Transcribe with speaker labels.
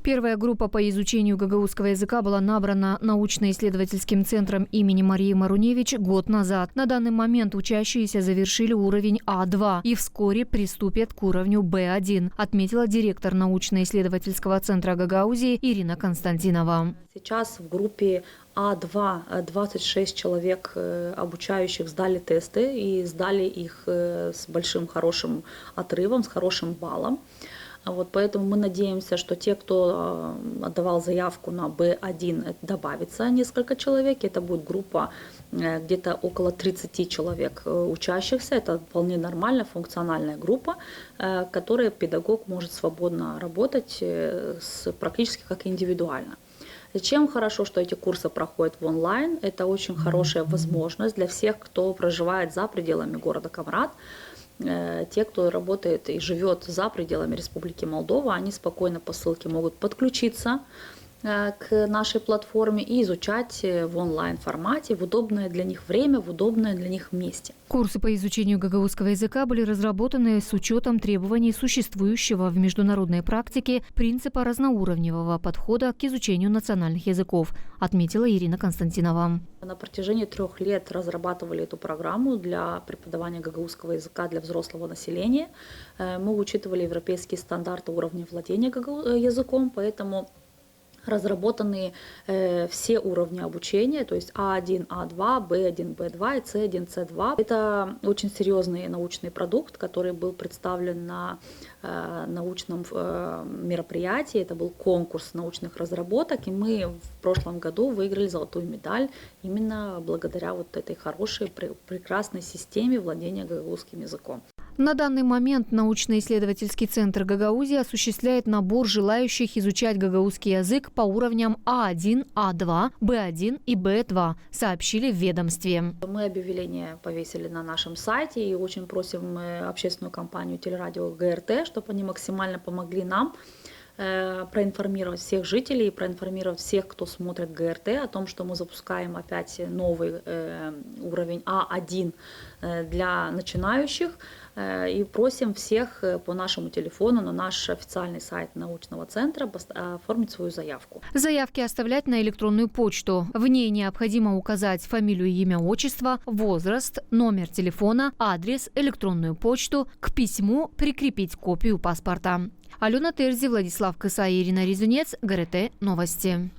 Speaker 1: Первая группа по изучению гагаузского языка была набрана научно-исследовательским центром имени Марии Маруневич год назад. На данный момент учащиеся завершили уровень А2 и вскоре приступят к уровню Б1, отметила директор научно-исследовательского центра Гагаузии Ирина Константинова.
Speaker 2: Сейчас в группе А2 26 человек обучающих сдали тесты и сдали их с большим хорошим отрывом, с хорошим баллом. Поэтому мы надеемся, что те, кто отдавал заявку на B1, добавится несколько человек. Это будет группа где-то около 30 человек учащихся. Это вполне нормальная функциональная группа, в которой педагог может свободно работать практически как индивидуально. Чем хорошо, что эти курсы проходят в онлайн, это очень хорошая возможность для всех, кто проживает за пределами города Комрат. Те, кто работает и живет за пределами Республики Молдова, они спокойно по ссылке могут подключиться к нашей платформе и изучать в онлайн-формате в удобное для них время, в удобное для них месте.
Speaker 1: Курсы по изучению гагаузского языка были разработаны с учетом требований существующего в международной практике принципа разноуровневого подхода к изучению национальных языков, отметила Ирина Константинова.
Speaker 2: На протяжении 3 лет разрабатывали эту программу для преподавания гагаузского языка для взрослого населения. Мы учитывали европейские стандарты уровня владения языком, поэтому разработаны все уровни обучения, то есть А1, А2, Б1, Б2 и С1, С2. Это очень серьезный научный продукт, который был представлен на научном мероприятии. Это был конкурс научных разработок, и мы в прошлом году выиграли золотую медаль именно благодаря этой хорошей, прекрасной системе владения гагаузским языком.
Speaker 1: На данный момент научно-исследовательский центр Гагаузии осуществляет набор желающих изучать гагаузский язык по уровням А1, А2, Б1 и Б2, сообщили в ведомстве.
Speaker 2: Мы объявление повесили на нашем сайте и очень просим общественную компанию телерадио ГРТ, чтобы они максимально помогли нам проинформировать всех жителей, проинформировать всех, кто смотрит ГРТ, о том, что мы запускаем опять новый уровень А1 для начинающих. И просим всех по нашему телефону на наш официальный сайт научного центра оформить свою заявку.
Speaker 1: Заявки оставлять на электронную почту. В ней необходимо указать фамилию, имя, отчество, возраст, номер телефона, адрес, электронную почту. К письму прикрепить копию паспорта. Алена Терзи, Владислав Кыса и Ирина Резунец. ГРТ Новости.